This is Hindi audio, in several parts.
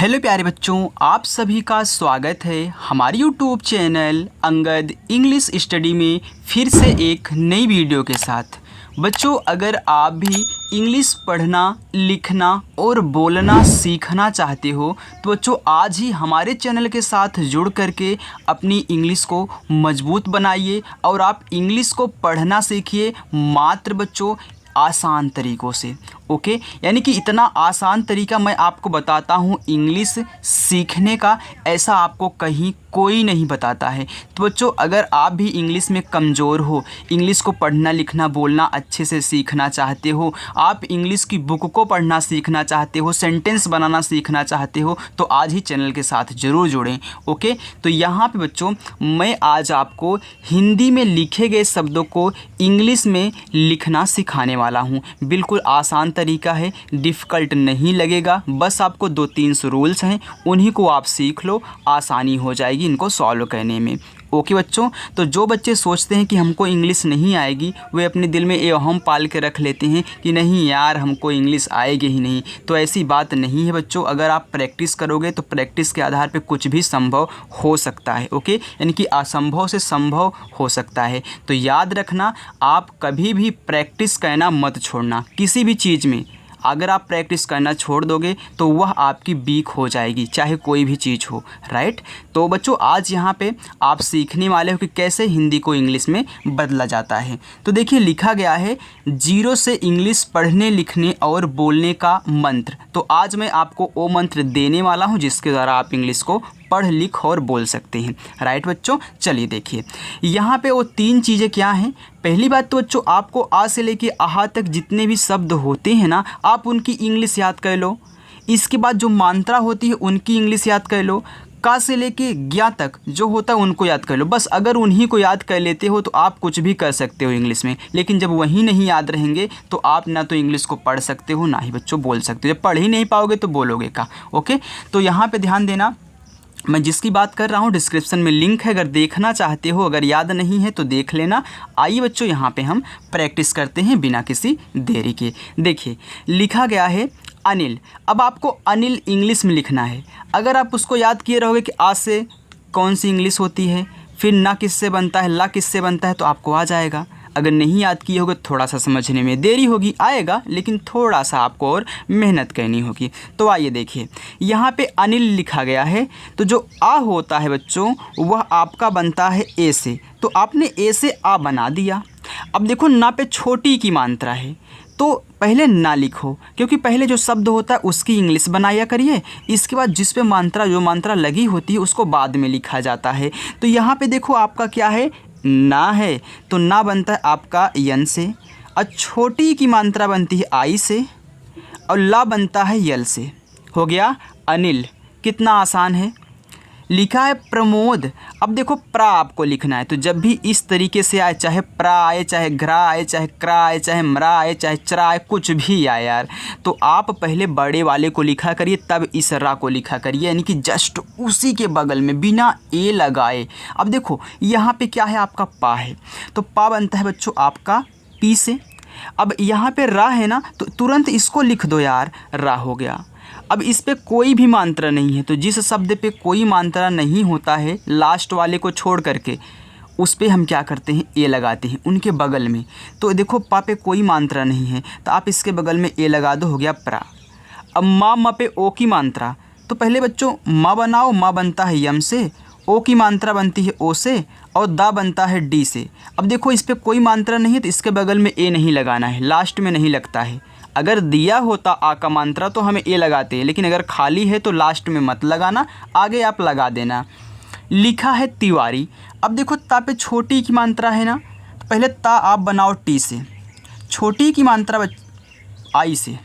हेलो प्यारे बच्चों, आप सभी का स्वागत है हमारे YouTube channel Angad English study में फिर से एक नई वीडियो के साथ। बच्चों, अगर आप भी इंग्लिश पढ़ना, लिखना और बोलना सीखना चाहते हो तो बच्चों आज ही हमारे चैनल के साथ जुड़ करके अपनी इंग्लिश को मजबूत बनाइए और आप इंग्लिश को पढ़ना सीखिए मात्र बच्चों आसान तरीक़ों से। ओके, यानी कि इतना आसान तरीका मैं आपको बताता हूँ इंग्लिश सीखने का, ऐसा आपको कहीं कोई नहीं बताता है। तो बच्चों अगर आप भी इंग्लिश में कमज़ोर हो, इंग्लिश को पढ़ना लिखना बोलना अच्छे से सीखना चाहते हो, आप इंग्लिश की बुक को पढ़ना सीखना चाहते हो, सेंटेंस बनाना सीखना चाहते हो, तो आज ही चैनल के साथ ज़रूर जुड़ें। ओके, तो यहाँ पे बच्चों मैं आज आपको हिंदी में लिखे गए शब्दों को इंग्लिश में लिखना सिखाने वाला हूँ। बिल्कुल आसान तरीका है, डिफ़िकल्ट नहीं लगेगा। बस आपको 2-3 रूल्स हैं, उन्हीं को आप सीख लो, आसानी हो जाएगी इनको सॉल्व करने में। ओके बच्चों, तो जो बच्चे सोचते हैं कि हमको इंग्लिश नहीं आएगी, वे अपने दिल में ये अहम पाल के रख लेते हैं कि नहीं यार हमको इंग्लिश आएगी ही नहीं। तो ऐसी बात नहीं है बच्चों, अगर आप प्रैक्टिस करोगे तो प्रैक्टिस के आधार पे कुछ भी संभव हो सकता है। ओके, यानी कि असंभव से संभव हो सकता है। तो याद रखना, आप कभी भी प्रैक्टिस करना मत छोड़ना। किसी भी चीज़ में अगर आप प्रैक्टिस करना छोड़ दोगे तो वह आपकी वीक हो जाएगी, चाहे कोई भी चीज़ हो। राइट, तो बच्चों आज यहाँ पे आप सीखने वाले हो कि कैसे हिंदी को इंग्लिश में बदला जाता है। तो देखिए लिखा गया है 0 से इंग्लिश पढ़ने लिखने और बोलने का मंत्र। तो आज मैं आपको वो मंत्र देने वाला हूँ जिसके द्वारा आप इंग्लिश को पढ़ लिख और बोल सकते हैं। राइट बच्चों, चलिए देखिए यहाँ पे वो 3 चीज़ें क्या हैं। पहली बात तो बच्चों आपको आ से लेके आहा तक जितने भी शब्द होते हैं ना, आप उनकी इंग्लिश याद कर लो। इसके बाद जो मात्रा होती है उनकी इंग्लिश याद कर लो। का से लेके ज्ञा तक जो होता है उनको याद कर लो। बस अगर उन्हीं को याद कर लेते हो तो आप कुछ भी कर सकते हो इंग्लिश में। लेकिन जब वही नहीं याद रहेंगे तो आप ना तो इंग्लिश को पढ़ सकते हो ना ही बच्चों बोल सकते हो। जब पढ़ ही नहीं पाओगे तो बोलोगे का। ओके, तो यहाँ पर ध्यान देना, मैं जिसकी बात कर रहा हूँ डिस्क्रिप्शन में लिंक है, अगर देखना चाहते हो, अगर याद नहीं है तो देख लेना। आइए बच्चों यहाँ पे हम प्रैक्टिस करते हैं बिना किसी देरी के। देखिए लिखा गया है अनिल। अब आपको अनिल इंग्लिश में लिखना है। अगर आप उसको याद किए रहोगे कि आ से कौन सी इंग्लिश होती है, फिर ना किससे बनता है, ला किससे बनता है, तो आपको आ जाएगा। अगर नहीं याद किए होगे थोड़ा सा समझने में देरी होगी, आएगा लेकिन थोड़ा सा आपको और मेहनत करनी होगी। तो आइए देखिए यहाँ पे अनिल लिखा गया है। तो जो आ होता है बच्चों वह आपका बनता है ए से, तो आपने ए से आ बना दिया। अब देखो ना पे छोटी की मात्रा है तो पहले ना लिखो, क्योंकि पहले जो शब्द होता है उसकी इंग्लिश बनाया करिए। इसके बाद जिस पे मात्रा जो मात्रा लगी होती है उसको बाद में लिखा जाता है। तो यहाँ पे देखो आपका क्या है, ना है, तो ना बनता है आपका यन से, और छोटी की मात्रा बनती है आई से, और ला बनता है यल से। हो गया अनिल। कितना आसान है। लिखा है प्रमोद। अब देखो प्रा आपको लिखना है, तो जब भी इस तरीके से आए, चाहे प्रा आए, चाहे घरा आए, चाहे क्रा आए, चाहे मरा आए, चाहे चरा आए, कुछ भी आए यार, तो आप पहले बड़े वाले को लिखा करिए तब इस रा को लिखा करिए, यानी कि जस्ट उसी के बगल में बिना ए लगाए। अब देखो यहाँ पे क्या है, आपका पा है, तो पा बनता है बच्चों आपका पी से। अब यहाँ पे रा है ना, तो तुरंत इसको लिख दो यार, रा हो गया। अब इस पे कोई भी मात्रा नहीं है, तो जिस शब्द पे कोई मात्रा नहीं होता है लास्ट वाले को छोड़ करके, उस पे हम क्या करते हैं, ए लगाते हैं उनके बगल में। तो देखो पा पे कोई मात्रा नहीं है तो आप इसके बगल में ए लगा दो, हो गया प्रा। अब माँ पे ओ की मात्रा, तो पहले बच्चों माँ बनाओ। माँ बनता है यम से, ओ की मात्रा बनती है ओ से, और दा बनता है डी से। अब देखो इस पर कोई मात्रा नहीं है तो इसके बगल में ए नहीं लगाना है, लास्ट में नहीं लगता है। अगर दिया होता आ का मात्रा तो हमें ए लगाते हैं, लेकिन अगर खाली है तो लास्ट में मत लगाना, आगे आप लगा देना। लिखा है तिवारी। अब देखो ता पे छोटी की मात्रा है ना, तो पहले ता आप बनाओ टी से, छोटी की मात्रा आई से।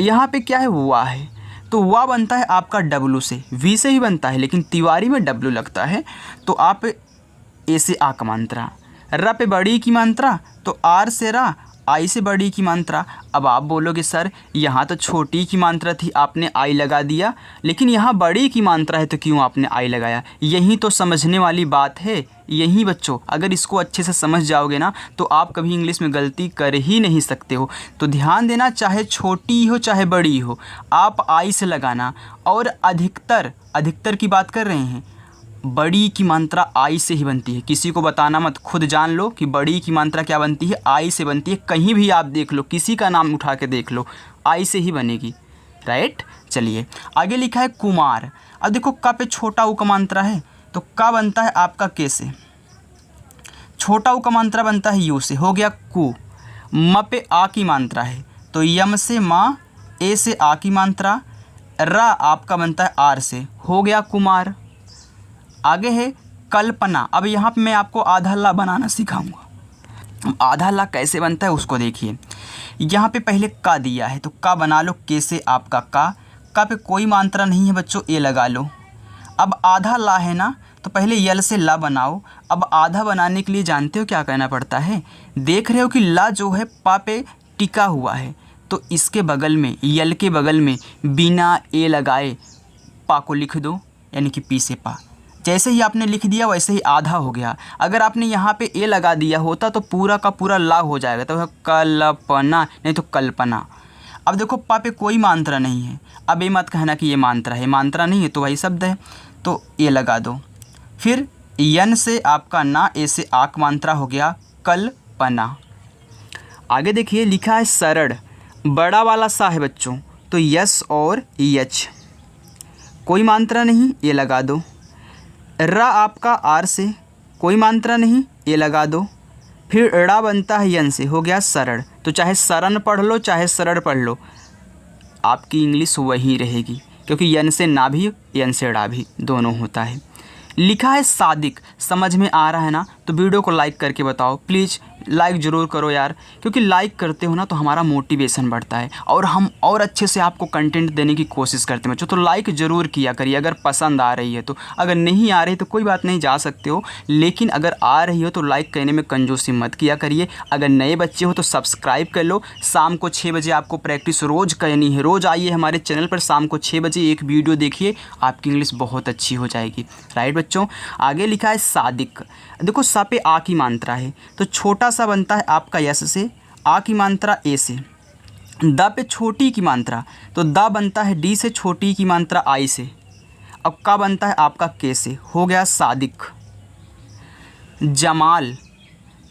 यहाँ पे क्या है, वाह है, तो वाह बनता है आपका डब्लू से, वी से ही बनता है लेकिन तिवारी में डब्लू लगता है, तो आप ए से आ का मात्रा। रा पे बड़ी की मात्रा, तो आर से रा, आई से बड़ी की मात्रा। अब आप बोलोगे सर यहाँ तो छोटी की मात्रा थी, आपने आई लगा दिया, लेकिन यहाँ बड़ी की मात्रा है तो क्यों आपने आई लगाया? यही तो समझने वाली बात है। यही बच्चों, अगर इसको अच्छे से समझ जाओगे ना तो आप कभी इंग्लिश में गलती कर ही नहीं सकते हो। तो ध्यान देना, चाहे छोटी हो चाहे बड़ी हो, आप आई से लगाना। और अधिकतर की बात कर रहे हैं, बड़ी की मात्रा आई से ही बनती है। किसी को बताना मत, खुद जान लो कि बड़ी की मात्रा क्या बनती है, आई से बनती है। कहीं भी आप देख लो, किसी का नाम उठा के देख लो, आई से ही बनेगी, राइट। चलिए आगे लिखा है कुमार। अब देखो का पे छोटा ऊ का मात्रा है तो का बनता है आपका के से, छोटा ऊ का मात्रा बनता है यू से, हो गया कु। म पे आ की मात्रा है तो यम से माँ, ए से आ की मात्रा, रा आपका बनता है आर से, हो गया कुमार। आगे है कल्पना। अब यहाँ पे मैं आपको आधा ला बनाना सिखाऊंगा। आधा ला कैसे बनता है उसको देखिए। यहाँ पे पहले का दिया है तो का बना लो, के से आपका का पे कोई मात्रा नहीं है बच्चों, ए लगा लो। अब आधा ला है ना तो पहले यल से ला बनाओ। अब आधा बनाने के लिए जानते हो क्या करना पड़ता है? देख रहे हो कि ला जो है पा पे टिका हुआ है, तो इसके बगल में, यल के बगल में बिना ए लगाए पा को लिख दो, यानी कि पी से पा। जैसे ही आपने लिख दिया वैसे ही आधा हो गया। अगर आपने यहाँ पे ए लगा दिया होता तो पूरा का पूरा ला हो जाएगा, तो कल्पना, नहीं तो कल्पना। अब देखो पा पे कोई मात्रा नहीं है, अब ये मत कहना कि ये मात्रा है, मात्रा नहीं है तो वही शब्द है, तो ए लगा दो। फिर यन से आपका ना, ए से आक मात्रा, हो गया कल्पना। आगे देखिए लिखा है सरड़। बड़ा वाला सा है बच्चों, तो यस और यच, कोई मात्रा नहीं, ये लगा दो। रा आपका आर से, कोई मात्रा नहीं, ये लगा दो। फिर ड़ा बनता है यन से, हो गया सरड़। तो चाहे सरन पढ़ लो चाहे सरड़ पढ़ लो, आपकी इंग्लिश वही रहेगी, क्योंकि यन से ना भी, यन से ड़ा भी, दोनों होता है। लिखा है सादिक। समझ में आ रहा है ना? तो वीडियो को लाइक करके बताओ प्लीज़, लाइक ज़रूर करो यार, क्योंकि लाइक करते हो ना तो हमारा मोटिवेशन बढ़ता है और हम और अच्छे से आपको कंटेंट देने की कोशिश करते हैं बच्चों। तो लाइक ज़रूर किया करिए अगर पसंद आ रही है तो। अगर नहीं आ रही तो कोई बात नहीं, जा सकते हो, लेकिन अगर आ रही हो तो लाइक करने में कंजूसी मत किया करिए। अगर नए बच्चे हो तो सब्सक्राइब कर लो। शाम को 6 बजे आपको प्रैक्टिस रोज़ करनी है। रोज़ आइए हमारे चैनल पर, शाम को 6 बजे एक वीडियो देखिए, आपकी इंग्लिश बहुत अच्छी हो जाएगी, राइट बच्चों। आगे लिखा है सादिक। देखो सा पे आ की मात्रा है तो छोटा सा बनता है आपका यस से, आ की मात्रा ए से। द पे छोटी की मात्रा तो द बनता है डी से, छोटी की मात्रा आई से। अब का बनता है आपका के से, हो गया सादिक। जमाल।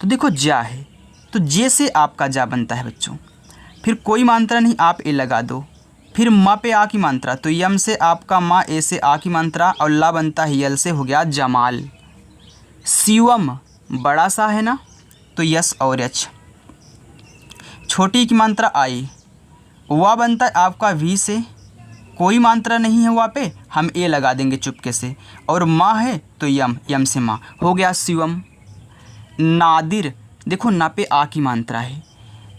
तो देखो जा है तो जे से आपका जा बनता है बच्चों। फिर कोई मात्रा नहीं, आप ए लगा दो। फिर म पे आ की मात्रा तो यम से आपका माँ, ए से आ की मात्रा, और ला बनता है यल से, हो गया जमाल। शिवम। बड़ा सा है ना तो यस और एच। छोटी की मात्रा आई, वा बनता है आपका वी से, कोई मात्रा नहीं है वहाँ पे, हम ए लगा देंगे चुपके से। और माँ है तो यम, यम से माँ, हो गया शिवम। नादिर। देखो ना पे आ की मात्रा है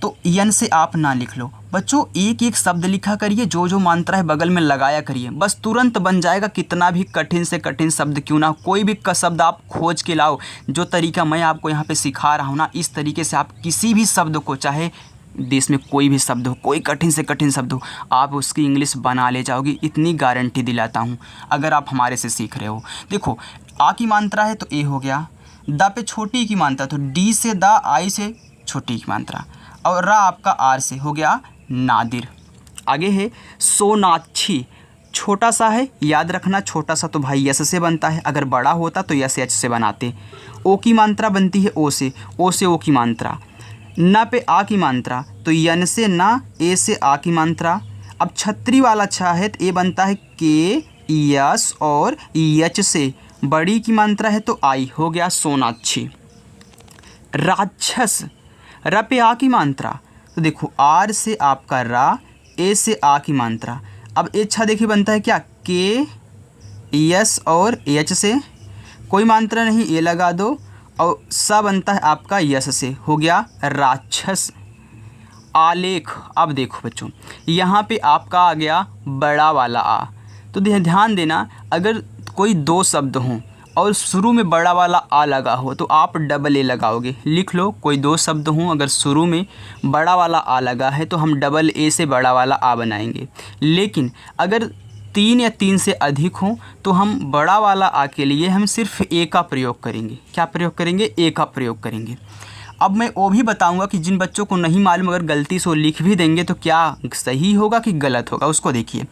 तो यन से आप ना लिख लो बच्चों, एक एक शब्द लिखा करिए, जो जो मात्रा है बगल में लगाया करिए, बस तुरंत बन जाएगा। कितना भी कठिन से कठिन शब्द क्यों ना, कोई भी शब्द आप खोज के लाओ। जो तरीका मैं आपको यहाँ पे सिखा रहा हूँ ना, इस तरीके से आप किसी भी शब्द को, चाहे देश में कोई भी शब्द हो, कोई कठिन से कठिन शब्द हो, आप उसकी इंग्लिश बना ले जाओगे, इतनी गारंटी दिलाता हूँ अगर आप हमारे से सीख रहे हो। देखो आ की मात्रा है तो ए हो गया, द पे छोटी की मात्रा तो डी से द, आई से छोटी की मात्रा, और रा आपका आर से, हो गया नादिर। आगे है सोनाक्षी। छोटा सा है, याद रखना, छोटा सा तो भाई यस से बनता है, अगर बड़ा होता तो यस एच से बनाते। ओ की मात्रा बनती है ओ से, ओ से ओ की मात्रा। न पे आ की मात्रा तो यन से ना, ए से आ की मात्रा। अब छतरी वाला छा है तो ए बनता है के, यस और यच से, बड़ी की मात्रा है तो आई, हो गया सोनाक्षी। राक्षस। र पे आ की मात्रा तो देखो आर से आपका रा, ए से आ की मात्रा। अब अच्छा देखिए बनता है क्या, के, यस और एच से, कोई मात्रा नहीं, ए लगा दो, और सा बनता है आपका यस से, हो गया राक्षस। आलेख। अब देखो बच्चों यहाँ पे आपका आ गया बड़ा वाला आ, तो ध्यान देना, अगर कोई दो शब्द हों और शुरू में बड़ा वाला आ लगा हो तो आप डबल ए लगाओगे। लिख लो, कोई दो शब्द हों, अगर शुरू में बड़ा वाला आ लगा है तो हम डबल ए से बड़ा वाला आ बनाएंगे। लेकिन अगर 3 या 3 से अधिक हों तो हम बड़ा वाला आ के लिए हम सिर्फ ए का प्रयोग करेंगे। क्या प्रयोग करेंगे? ए का प्रयोग करेंगे। अब मैं वो भी बताऊंगा कि जिन बच्चों को नहीं मालूम अगर गलती से वो लिख भी देंगे तो क्या सही होगा कि गलत होगा, उसको देखिए।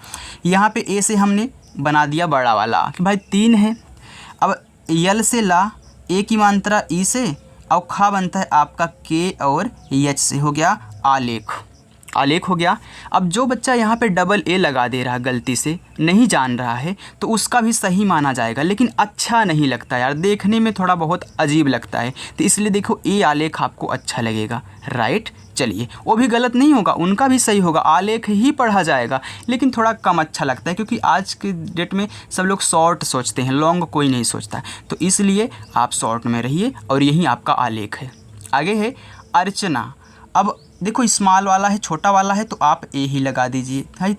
यहाँ पे ए से हमने बना दिया बड़ा वाला कि भाई 3 है। अब यल से ला, ए की मात्रा ई से, और खा बनता है आपका के और एच से, हो गया आलेख। आलेख हो गया। अब जो बच्चा यहाँ पे डबल ए लगा दे रहा गलती से, नहीं जान रहा है, तो उसका भी सही माना जाएगा, लेकिन अच्छा नहीं लगता यार, देखने में थोड़ा बहुत अजीब लगता है, तो इसलिए देखो ए आलेख आपको अच्छा लगेगा, राइट। चलिए, वो भी गलत नहीं होगा, उनका भी सही होगा, आलेख ही पढ़ा जाएगा, लेकिन थोड़ा कम अच्छा लगता है क्योंकि आज के डेट में सब लोग शॉर्ट सोचते हैं, लॉन्ग कोई नहीं सोचता है, तो इसलिए आप शॉर्ट में रहिए और यही आपका आलेख है। आगे है अर्चना। अब देखो स्मॉल वाला है, छोटा वाला है, तो आप ए ही लगा दीजिए, है।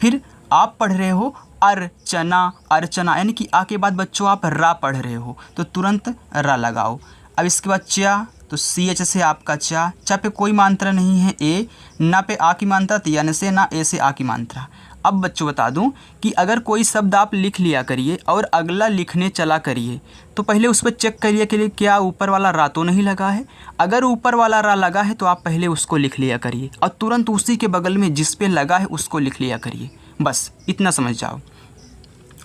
फिर आप पढ़ रहे हो अर्चना, अर्चना यानी कि आ के बाद बच्चों आप रा पढ़ रहे हो तो तुरंत रा लगाओ। अब इसके बाद चा, तो सी एच से आपका चा, चा पे कोई मात्रा नहीं है ए, ना पे आ की मात्रा, तो यानी से ना ए से आ की मात्रा। अब बच्चों बता दूं कि अगर कोई शब्द आप लिख लिया करिए और अगला लिखने चला करिए तो पहले उस पर चेक करिए कि क्या ऊपर वाला रा तो नहीं लगा है। अगर ऊपर वाला रा लगा है तो आप पहले उसको लिख लिया करिए और तुरंत उसी के बगल में जिस पे लगा है उसको लिख लिया करिए, बस इतना समझ जाओ।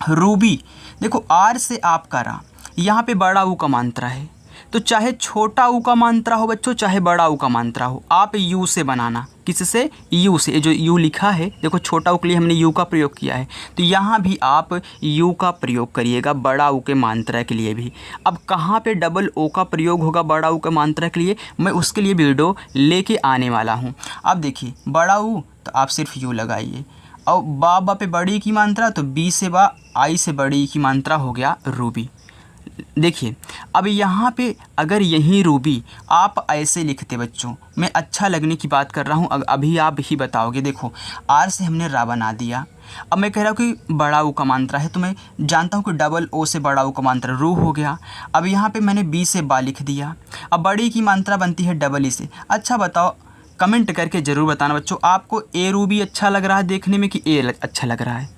रूबी, देखो आर से आपका रा, यहाँ पे बड़ा ऊ का मात्रा है, तो चाहे छोटा ऊ का मात्रा हो बच्चों, चाहे बड़ा ऊ का मात्रा हो, आप यू से बनाना। किससे? यू से। जो यू लिखा है देखो, छोटा ऊ के लिए हमने यू का प्रयोग किया है, तो यहाँ भी आप यू का प्रयोग करिएगा बड़ा ऊ के मात्रा के लिए भी। अब कहाँ पे डबल ओ का प्रयोग होगा बड़ा ऊ के मात्रा के लिए, मैं उसके लिए वीडियो लेके आने वाला हूँ। अब देखिए बड़ा ऊ तो आप सिर्फ यू लगाइए, और बा पे बड़ी की मात्रा, तो बी से बा, आई से बड़ी की मात्रा, हो गया रूबी। देखिए अब यहाँ पे अगर यही रूबी आप ऐसे लिखते बच्चों, मैं अच्छा लगने की बात कर रहा हूँ, अभी आप ही बताओगे। देखो आर से हमने रा बना दिया, अब मैं कह रहा हूँ कि बड़ा ऊ का मात्रा है, तो मैं जानता हूँ कि डबल ओ से बड़ा ऊ का मात्रा रू हो गया। अब यहाँ पे मैंने बी से बा लिख दिया, अब बड़ी की मात्रा बनती है डबल ई से। अच्छा बताओ, कमेंट करके ज़रूर बताना बच्चों, आपको ए रूबी अच्छा लग रहा है देखने में कि ए अच्छा लग रहा है?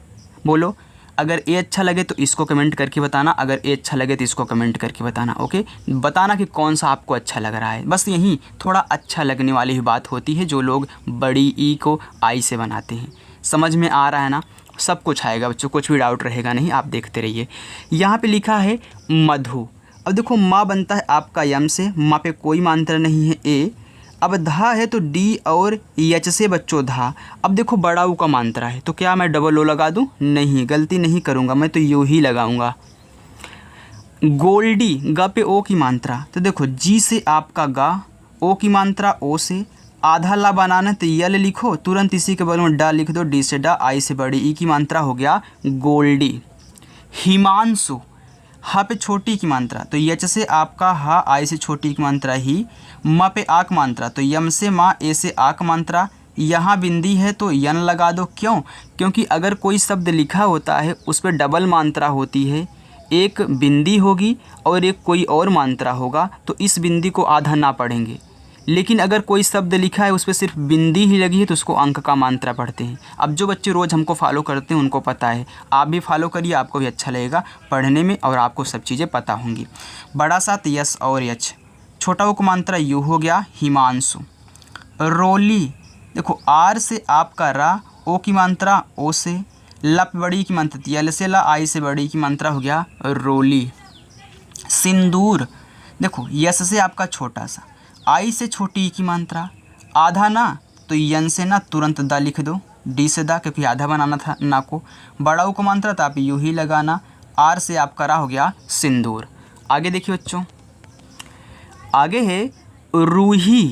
बोलो, अगर ए अच्छा लगे तो इसको कमेंट करके बताना, अगर ए अच्छा लगे तो इसको कमेंट करके बताना। ओके, बताना कि कौन सा आपको अच्छा लग रहा है। बस यही थोड़ा अच्छा लगने वाली ही बात होती है जो लोग बड़ी ई को आई से बनाते हैं। समझ में आ रहा है ना? सब कुछ आएगा बच्चों, कुछ भी डाउट रहेगा नहीं, आप देखते रहिए। यहाँ पे लिखा है मधु। अब देखो माँ बनता है आपका यम से, माँ पे कोई मात्रा नहीं है ए। अब धा है तो डी और एच से बच्चों धा। अब देखो बड़ा ऊ का मात्रा है, तो क्या मैं डबल ओ लगा दूं? नहीं, गलती नहीं करूंगा, मैं तो यू ही लगाऊंगा। गोल्डी, गा पे ओ की मात्रा, तो देखो जी से आपका गा, ओ की मात्रा ओ से, आधा ला बनाना तो यल लिखो, तुरंत इसी के बगल में डा लिख दो, डी से डा, आई से बड़ी ई की मात्रा, हो गया गोल्डी। हिमांशु, हा पे छोटी की मात्रा, तो यच से आपका हा, आई से छोटी की मात्रा ही, माँ पे आक मात्रा, तो यम से माँ, ए से आक मात्रा, यहाँ बिंदी है तो यन लगा दो। क्यों? क्योंकि अगर कोई शब्द लिखा होता है उस पर डबल मात्रा होती है, एक बिंदी होगी और एक कोई और मात्रा होगा, तो इस बिंदी को आधा ना पढ़ेंगे। लेकिन अगर कोई शब्द लिखा है उस पर सिर्फ बिंदी ही लगी है तो उसको अंक का मात्रा पढ़ते हैं। अब जो बच्चे रोज़ हमको फॉलो करते हैं उनको पता है, आप भी फॉलो करिए, आपको भी अच्छा लगेगा पढ़ने में और आपको सब चीज़ें पता होंगी। बड़ा साथ यस और यच, छोटा ओ का मात्रा यू, हो गया हिमांशु। रोली, देखो आर से आपका रा, ओ की मात्रा ओ से, ला पे बड़ी की मात्रा यल से ला, आई से बड़ी की मात्रा, हो गया रोली। सिंदूर, देखो यस से आपका छोटा सा, आई से छोटी की मात्रा, आधा ना तो यन से ना, तुरंत दा लिख दो, डी से दा क्योंकि आधा बनाना था ना को, बड़ा ऊ का मात्रा तो आप यू ही लगाना, आर से आपका रा, हो गया सिंदूर। आगे देखिए बच्चों, आगे है रूही।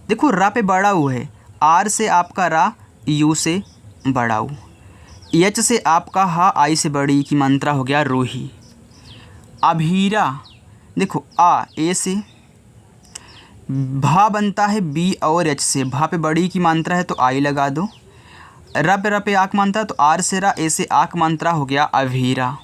देखो रा पे बड़ा ऊ है, आर से आपका रा, यू से बड़ा ऊ, एच से आपका हा, आई से बड़ी की मात्रा, हो गया रूही। अभीरा, देखो आ ए से, भा बनता है बी और एच से, भा पे बड़ी की मात्रा है तो आई लगा दो, र पे आक मात्रा तो आर से रा, ए से आक मात्रा, हो गया अभीरा।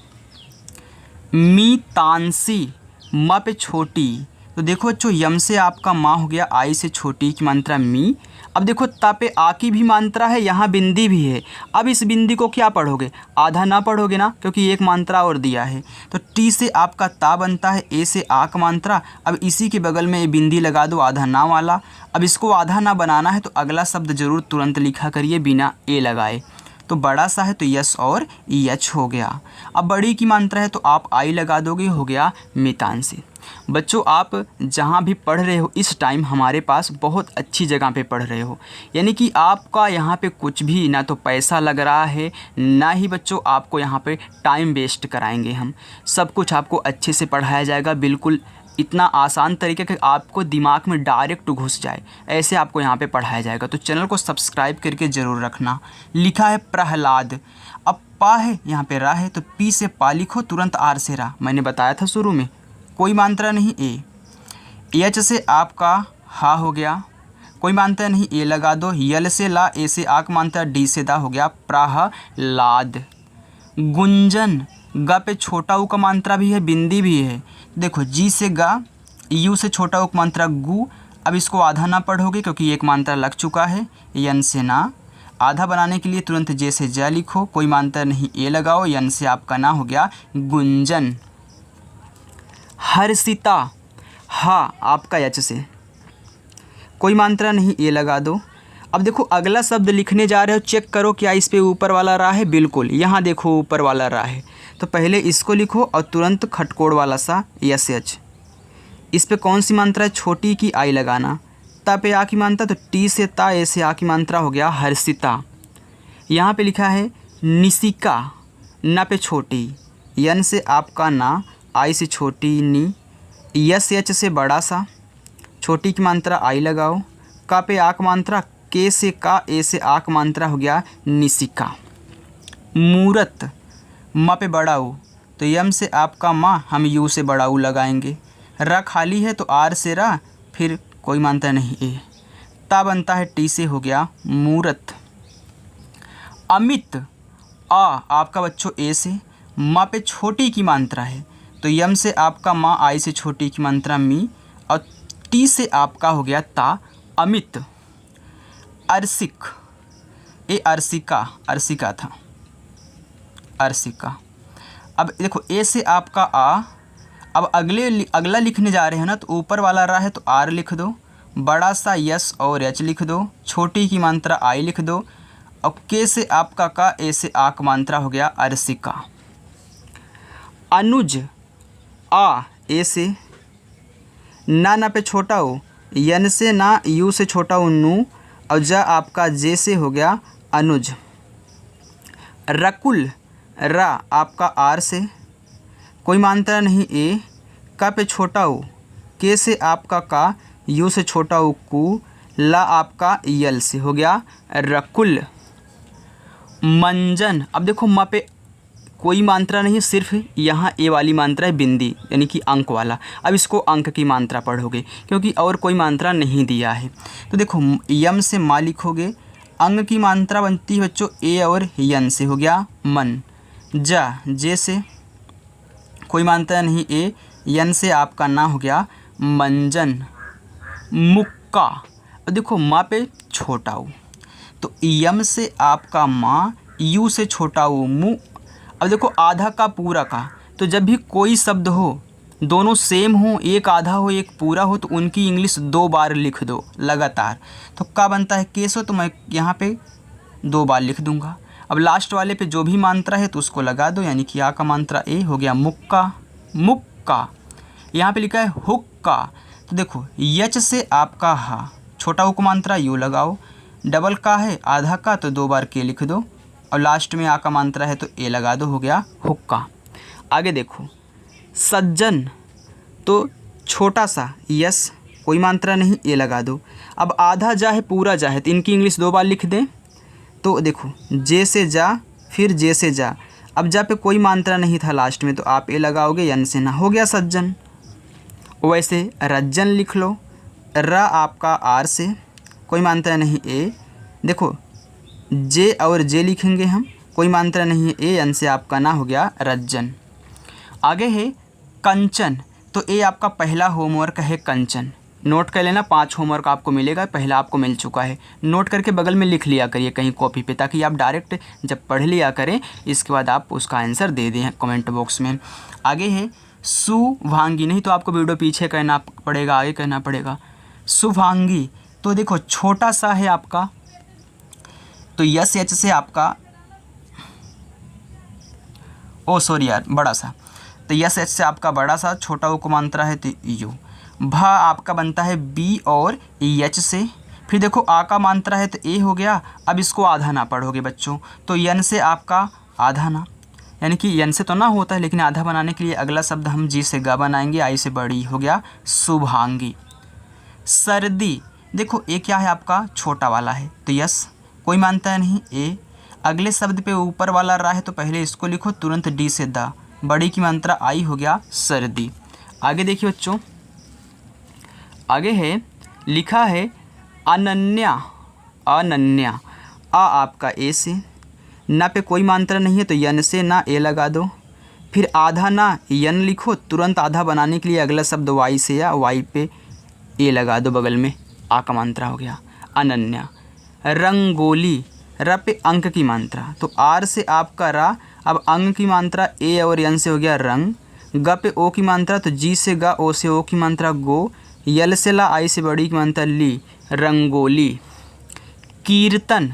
मीतांसी, म पे छोटी। तो देखो बच्चों यम से आपका माँ हो गया, आई से छोटी की मात्रा मी। अब देखो ता पे आ की भी मात्रा है, यहाँ बिंदी भी है। अब इस बिंदी को क्या पढ़ोगे, आधा ना पढ़ोगे ना, क्योंकि एक मात्रा और दिया है। तो टी से आपका ता बनता है, ए से आ का मात्रा। अब इसी के बगल में ये बिंदी लगा दो आधा ना वाला। अब इसको आधा ना बनाना है तो अगला शब्द जरूर तुरंत लिखा करिए बिना ए लगाए। तो बड़ा सा है तो यस और यच हो गया। अब बड़ी की मात्रा है तो आप आई लगा दोगे, हो गया मितांसी। बच्चों आप जहाँ भी पढ़ रहे हो इस टाइम हमारे पास बहुत अच्छी जगह पे पढ़ रहे हो, यानी कि आपका यहाँ पे कुछ भी ना तो पैसा लग रहा है, ना ही बच्चों आपको यहाँ पे टाइम वेस्ट कराएंगे हम। सब कुछ आपको अच्छे से पढ़ाया जाएगा, बिल्कुल इतना आसान तरीके कि आपको दिमाग में डायरेक्ट घुस जाए, ऐसे आपको यहाँ पे पढ़ाया जाएगा। तो चैनल को सब्सक्राइब करके ज़रूर रखना। लिखा है प्रहलाद, अब पा है यहाँ पे रा है तो पी से पा लिखो, तुरंत आर से रा, मैंने बताया था शुरू में, कोई मात्रा नहीं ए। एच से आपका हा हो गया, कोई मात्रा नहीं ए लगा दो। यल से ला, ए से आक मात्रा, डी से दा, हो गया प्रहलाद। गुंजन, ग पे छोटा ऊ का मात्रा भी है, बिंदी भी है। देखो जी से गा, यू से छोटा ऊ का मात्रा गु। अब इसको आधा ना पढ़ोगे क्योंकि एक मात्रा लग चुका है। यन से ना, आधा बनाने के लिए तुरंत जे से जा लिखो, कोई मात्रा नहीं ए लगाओ। यन से आपका ना हो गया गुंजन। हर्षिता, हा आपका यच से, कोई मात्रा नहीं ए लगा दो। अब देखो अगला शब्द लिखने जा रहे हो, चेक करो क्या इस पे ऊपर वाला रा है, बिल्कुल यहाँ देखो ऊपर वाला रा है। तो पहले इसको लिखो और तुरंत खटकोड़ वाला सा यस एच। इस पे कौन सी मात्रा है, छोटी की आई लगाना। ता पे आ की मात्रा तो टी से ता, ए से आ की मात्रा, हो गया हर्षिता। यहाँ पे लिखा है निशिका, ना पे छोटी, यन से आपका ना, आई से छोटी नी, यस एच से बड़ा सा, छोटी की मात्रा आई लगाओ। का पे आक मात्रा, के से का, ए से आक मात्रा, हो गया निशिका। मूरत, म पे बड़ा ऊ तो यम से आपका माँ, हम यू से बड़ा ऊ लगाएंगे। रा खाली है तो आर से रा, फिर कोई मात्रा नहीं ए। ता बनता है टी से, हो गया मूरत। अमित, आ आपका बच्चों ए से, माँ पे छोटी की मात्रा है तो यम से आपका माँ, आई से छोटी की मात्रा मी, और टी से आपका हो गया ता, अमित। अर्सिक, ए अर्सिका, अर्सिका था, अर्सिका। अब देखो ए से आपका आ। अब अगला लिखने जा रहे हैं ना, तो ऊपर वाला रा है तो आर लिख दो, बड़ा सा यस और एच लिख दो, छोटी की मात्रा आई लिख दो, और के से आपका का, ए से आक मात्रा, हो गया अर्सिका। अनुज, आ ए से, ना पे छोटा हो, यन से ना, यू से छोटा हो नू, और जा आपका जे से, हो गया अनुज। रकुल, रा आपका आर से, कोई मात्रा नहीं ए। का पे छोटा हो, के से आपका का, यू से छोटा हो कु, ला आपका यल से, हो गया रकुल। मंजन, अब देखो म पे कोई मात्रा नहीं, सिर्फ यहाँ ए वाली मात्रा है बिंदी, यानी कि अंक वाला। अब इसको अंक की मात्रा पढ़ोगे क्योंकि और कोई मात्रा नहीं दिया है। तो देखो यम से मा लिखोगे, अंग की मात्रा बनती है बच्चों ए और यन से, हो गया मन। जा, जे से कोई मात्रा नहीं ए, यन से आपका ना, हो गया मंजन। मुक्का, अब देखो माँ पे छोटा ऊ तो यम से आपका माँ, यू से छोटा ऊ मु। अब देखो आधा का पूरा का, तो जब भी कोई शब्द हो, दोनों सेम हो, एक आधा हो एक पूरा हो, तो उनकी इंग्लिश 2 बार लिख दो लगातार। तो का बनता है केसो, तो मैं यहाँ पे 2 बार लिख दूंगा। अब लास्ट वाले पे जो भी मात्रा है तो उसको लगा दो, यानी कि आ का मात्रा ए, हो गया मुक्का। मुक्का, यहाँ पे लिखा है हुक्का, तो देखो यच से आपका हा, छोटा ऊ का मात्रा यू लगाओ, डबल का है आधा का तो 2 बार के लिख दो, और लास्ट में आ का मात्रा है तो ए लगा दो, हो गया हुक्का। आगे देखो सज्जन, तो छोटा सा यस, कोई मात्रा नहीं ए लगा दो। अब आधा जा है पूरा जा है, तो इनकी इंग्लिश 2 बार लिख दें। तो देखो जे से जा, फिर जे से जा, अब जा पे कोई मात्रा नहीं था लास्ट में तो आप ए लगाओगे, यन से ना, हो गया सज्जन। वैसे रज्जन लिख लो, रा आपका आर से, कोई मात्रा नहीं ए। देखो जे और जे लिखेंगे हम, कोई मात्रा नहीं है ए, यन से आपका ना, हो गया रज्जन। आगे है कंचन, तो ये आपका पहला होमवर्क है कंचन। नोट कर लेना, 5 होमवर्क आपको मिलेगा, पहला आपको मिल चुका है। नोट करके बगल में लिख लिया करिए कहीं कॉपी पे, ताकि आप डायरेक्ट जब पढ़ लिया करें इसके बाद आप उसका आंसर दे दें कमेंट बॉक्स में। आगे है शुभांगी, नहीं तो आपको वीडियो पीछे कहना पड़ेगा, आगे कहना पड़ेगा। शुभांगी, तो देखो छोटा सा है आपका, तो यस एच से आपका, ओ सॉरी यार बड़ा सा, तो यस एच से आपका बड़ा सा, छोटा उपमांत्रा है तो यू। भा आपका बनता है बी और एच से। फिर देखो आ का मात्रा है तो ए हो गया। अब इसको आधा ना पढ़ोगे बच्चों, तो यन से आपका आधा ना, यानी कि यन से तो ना होता है, लेकिन आधा बनाने के लिए अगला शब्द हम जी से गा बनाएंगे, आई से बड़ी, हो गया शुभांगी। सर्दी, देखो ए क्या है आपका, छोटा वाला है तो यस, कोई मानता है नहीं ए। अगले शब्द पे ऊपर वाला रा है तो पहले इसको लिखो, तुरंत डी से दा, बड़ी की मात्रा आई, हो गया सर्दी। आगे देखिए बच्चों, आगे है लिखा है अनन्या। अनन्या, आ आपका ए से, ना पे कोई मात्रा नहीं है तो यन से ना ए लगा दो। फिर आधा ना यन लिखो, तुरंत आधा बनाने के लिए अगला शब्द वाई से या वाई पे ए लगा दो बगल में, आ का मात्रा हो गया अनन्या। रंगोली, र पे अंक की मात्रा, तो आर से आपका रा, अब अंक की मात्रा ए और यन से हो गया रंग। ग पे ओ की मात्रा, तो जी से गा, ओ से ओ की मात्रा गो। यल से ला, आई से बड़ी की मात्रा ली, रंगोली। कीर्तन,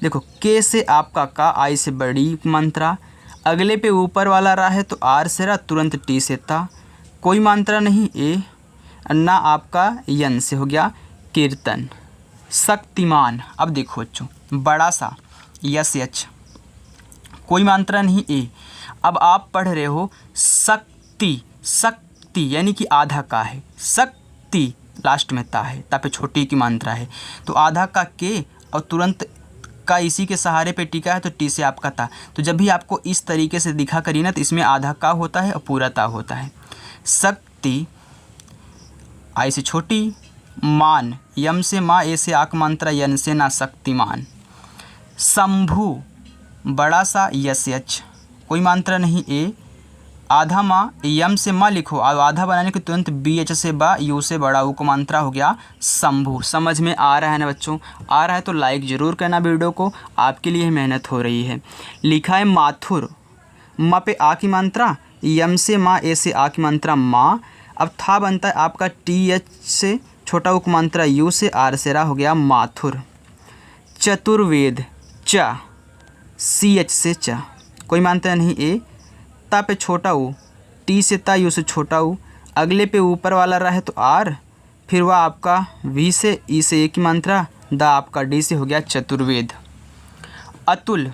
देखो के से आपका का, आई से बड़ी मात्रा, अगले पे ऊपर वाला रा है तो आर से रा, तुरंत टी से ता, कोई मात्रा नहीं ए, ना आपका यन से, हो गया कीर्तन। शक्तिमान, अब देखो बच्चों बड़ा सा यस एच, कोई मात्रा नहीं ए। अब आप पढ़ रहे हो शक्ति, शक्ति यानी कि आधा का है, शक्ति लास्ट में ता है, ता पे छोटी की मात्रा है, तो आधा का के और तुरंत का इसी के सहारे पे टीका है तो टी से आपका ता। तो जब भी आपको इस तरीके से दिखा करिए ना, तो इसमें आधा का होता है और पूरा ता होता है। शक्ति, आई से छोटी, मान, यम से माँ, ए से आक मात्रा, यन से ना, शक्तिमान। शंभु, बड़ा सा यस एच, कोई मात्रा नहीं ए, आधा माँ, यम से माँ लिखो, और आधा बनाने के तुरंत बी एच से बा, यू से बड़ा ऊ को मात्रा, हो गया शंभु। समझ में आ रहा है ना बच्चों? आ रहा है तो लाइक ज़रूर करना वीडियो को, आपके लिए मेहनत हो रही है। लिखा है माथुर, माँ पे आ की मात्रा, यम से माँ, ए से आ की मात्रा माँ। अब था बनता है आपका टी एच से, छोटा उक मात्रा यू से, आर से रा, हो गया माथुर। चतुर्वेद, च सी एच से च, कोई मात्रा नहीं ए, ता पे छोटा ऊ, टी से ता, यू से छोटा ऊ, अगले पे ऊपर वाला रहा है तो आर, फिर वह आपका वी से, ई से ए की मात्रा, दा आपका डी से, हो गया चतुर्वेद। अतुल,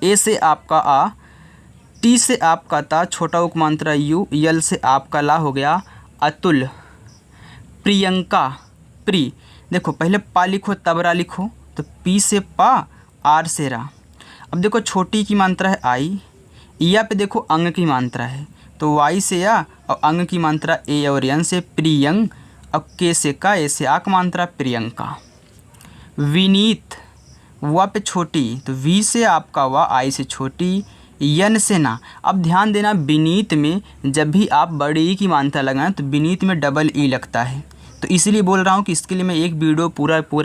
ए से आपका आ, टी से आपका ता, छोटा उक मात्रा यू, यल से आपका ला, हो गया अतुल। प्रियंका, प्री, देखो पहले पा लिखो तब रा लिखो, तो पी से पा, आर से रा। अब देखो छोटी की मात्रा है आई, या पे देखो अंग की मात्रा है, तो वाई से या और अंग की मात्रा ए और यन से प्रियंग, अब के से का, ए से आक मात्रा प्रियंका। विनीत, वा पे छोटी, तो वी से आपका वा, आई से छोटी, यन से ना। अब ध्यान देना विनीत में जब भी आप बड़ी ई की मात्रा लगाएं तो विनीत में डबल ई लगता है, तो इसलिए बोल रहा हूँ कि इसके लिए मैं एक वीडियो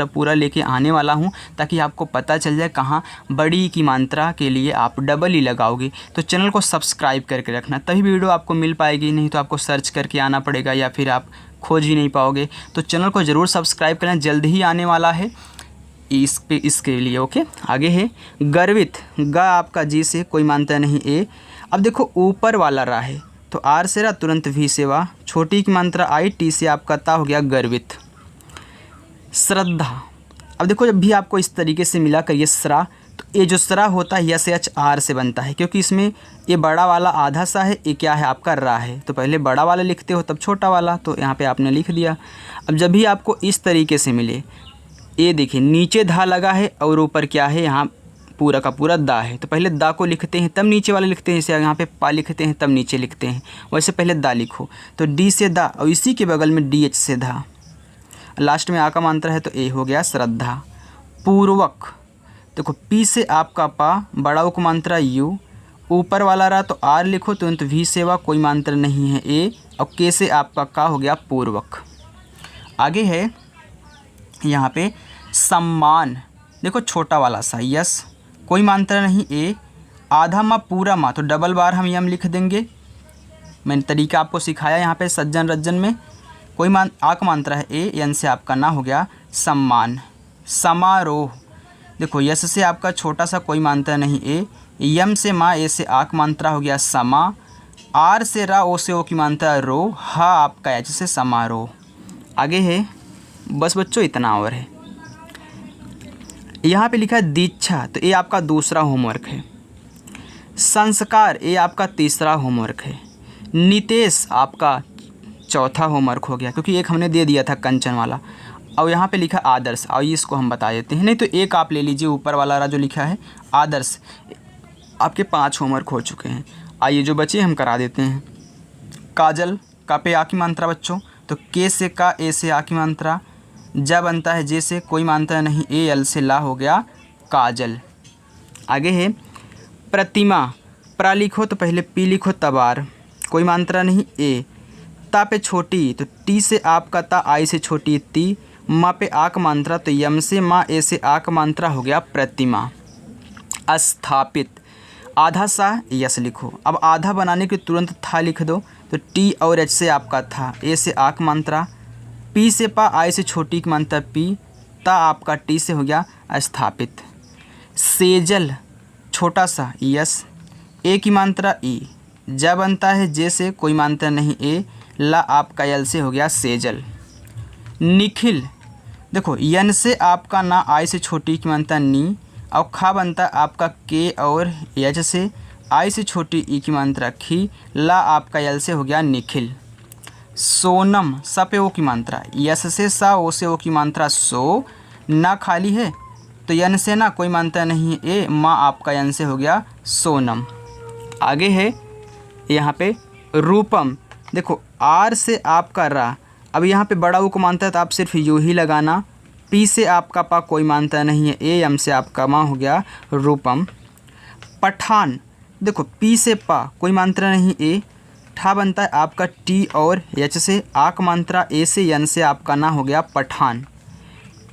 पूरा लेके आने वाला हूँ, ताकि आपको पता चल जाए कहाँ बड़ी ई की मात्रा के लिए आप डबल ई लगाओगे। तो चैनल को सब्सक्राइब करके रखना, तभी वीडियो आपको मिल पाएगी, नहीं तो आपको सर्च करके आना पड़ेगा या फिर आप खोज ही नहीं पाओगे। तो चैनल को ज़रूर सब्सक्राइब करना, जल्द ही आने वाला है इसके लिए। ओके, आगे है गर्वित, ग आपका जी से, कोई मानता नहीं ए। अब देखो ऊपर वाला रा है तो आर से रा, तुरंत वी से वा, छोटी की मात्रा आई, टी से आपका ता, हो गया गर्वित। श्रद्धा, अब देखो जब भी आपको इस तरीके से मिला करिए सरा, तो ये जो सरा होता है यस एच आर से बनता है, क्योंकि इसमें ये बड़ा वाला आधा सा है, ये क्या है आपका रा है, तो पहले बड़ा वाला लिखते हो तब छोटा वाला, तो यहाँ पे आपने लिख दिया। अब जब भी आपको इस तरीके से मिले, ये देखिए नीचे धा लगा है और ऊपर क्या है, यहाँ पूरा का पूरा दा है, तो पहले दा को लिखते हैं तब नीचे वाले लिखते हैं, जैसे यहाँ पे पा लिखते हैं तब नीचे लिखते हैं, वैसे पहले दा लिखो, तो डी से दा और इसी के बगल में डी एच से धा, लास्ट में आ का मात्रा है तो ए, हो गया श्रद्धा। पूर्वक, देखो पी से आपका पा, बड़ा उक मात्रा यू, ऊपर वाला रहा तो आर लिखो, तुरंत वी सेवा, कोई मांत्र नहीं है ए, और के से आपका का हो गया पूर्वक। आगे है यहाँ पे सम्मान, देखो छोटा वाला सा यस, कोई मांत्र नहीं ए, आधा माँ पूरा माँ तो डबल बार हम यम लिख देंगे। मैंने तरीका आपको सिखाया यहाँ पे सज्जन रज्जन में। कोई आक मात्रा है ए, यन से आपका ना हो गया सम्मान। समारोह, देखो यस से आपका छोटा सा कोई मात्रा नहीं ए, यम से माँ ए से आक मात्रा हो गया समा, आर से रा ओ से ओ की मात्रा रो, हा आपका एच से समारोह। आगे है बस बच्चों इतना और है। यहाँ पे लिखा है दीक्षा, तो ये आपका दूसरा होमवर्क है। संस्कार ये आपका तीसरा होमवर्क है। नितेश आपका चौथा होमवर्क हो गया, क्योंकि एक हमने दे दिया था कंचन वाला। और यहाँ पे लिखा आदर्श, और इसको हम बता देते हैं, नहीं तो एक आप ले लीजिए ऊपर वाला जो लिखा है आदर्श। आपके 5 होमवर्क हो चुके हैं। आइए जो बचे हम करा देते हैं। काजल, का पे आ की मात्रा बच्चों, तो के से का, ए से आ की मात्रा, जा बनता है जे से, कोई मात्रा नहीं ए, एल से ला हो गया काजल। आगे है प्रतिमा, प्रा लिखो तो पहले पी लिखो तबार, कोई मात्रा नहीं ए, ता पे छोटी तो टी से आपका ता, आई से छोटी ती, माँ पे आक मात्रा तो यम से माँ, ए से आक मात्रा हो गया प्रतिमा। स्थापित, आधा सा यस लिखो, अब आधा बनाने के तुरंत था लिख दो, तो टी और एच से आपका था, ए से आक मात्रा, पी से पा, आई से छोटी की मात्रा पी, ता आपका टी से हो गया स्थापित। सेजल, छोटा सा यस, ए की मात्रा ई, जा बनता है जे से, कोई मात्रा नहीं ए, ला आपका यल से हो गया सेजल। निखिल, देखो यन से आपका ना, आई से छोटी की मात्रा नी, और खा बनता है आपका के और एच से, आई से छोटी ई की मात्रा खी, ला आपका यल से हो गया निखिल। सोनम, स पे ओ की मात्रा, यस से सा, ओ से ओ की मात्रा सो, ना खाली है तो यन से ना, कोई मात्रा नहीं है ए, माँ आपका यन से हो गया सोनम। आगे है यहाँ पे रूपम, देखो आर से आपका रा, अब यहाँ पे बड़ा ऊ को मानता है तो आप सिर्फ यू ही लगाना, पी से आपका पा, कोई मानता नहीं है ए, एम से आपका माँ हो गया रूपम। पठान, देखो पी से पा, कोई मात्रा नहीं ए, ठा बनता है आपका टी और एच से, आक मात्रा ए से, यन से आपका ना हो गया पठान।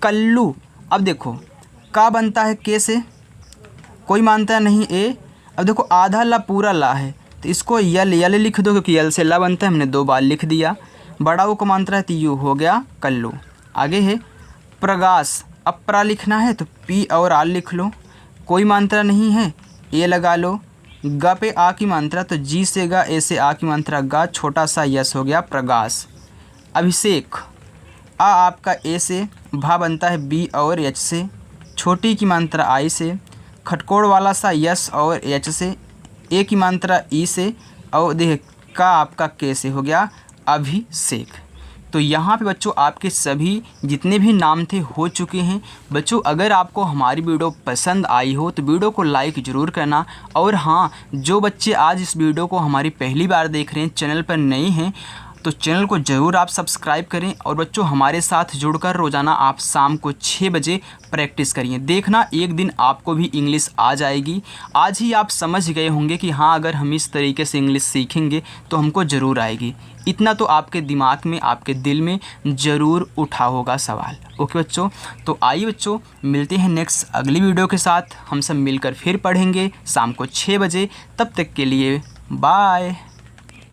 कल्लू, अब देखो का बनता है के से, कोई मात्रा नहीं ए, अब देखो आधा ला पूरा ला है तो इसको यल यल लिख दो, क्योंकि यल से ला बनता है, हमने 2 बार लिख दिया। बड़ा वो को मात्रा है तो यू हो गया कल्लू। आगे है प्रगास, अब प्रा लिखना है तो पी और आल लिख लो, कोई मात्रा नहीं है ए लगा लो, ग पे आ की मात्रा तो जी से गा, ए से आ की मात्रा गा, छोटा सा यस हो गया प्रगास। अभिषेक, आ आपका ए से, भा बनता है बी और एच से, छोटी की मात्रा आई से, खटकोड़ वाला सा यस और एच से, ए की मात्रा ई से, और देख का आपका के से हो गया अभिषेक। तो यहाँ पे बच्चों आपके सभी जितने भी नाम थे हो चुके हैं। बच्चों अगर आपको हमारी वीडियो पसंद आई हो तो वीडियो को लाइक ज़रूर करना। और हाँ, जो बच्चे आज इस वीडियो को हमारी पहली बार देख रहे हैं, चैनल पर नए हैं, तो चैनल को ज़रूर आप सब्सक्राइब करें। और बच्चों हमारे साथ जुड़कर रोज़ाना आप शाम को 6 बजे प्रैक्टिस करिए। देखना एक दिन आपको भी इंग्लिश आ जाएगी। आज ही आप समझ गए होंगे कि हाँ, अगर हम इस तरीके से इंग्लिश सीखेंगे तो हमको ज़रूर आएगी। इतना तो आपके दिमाग में, आपके दिल में ज़रूर उठा होगा सवाल। ओके बच्चों, तो आइए बच्चों मिलते हैं नेक्स्ट अगली वीडियो के साथ। हम सब मिलकर फिर पढ़ेंगे शाम को 6 बजे। तब तक के लिए बाय।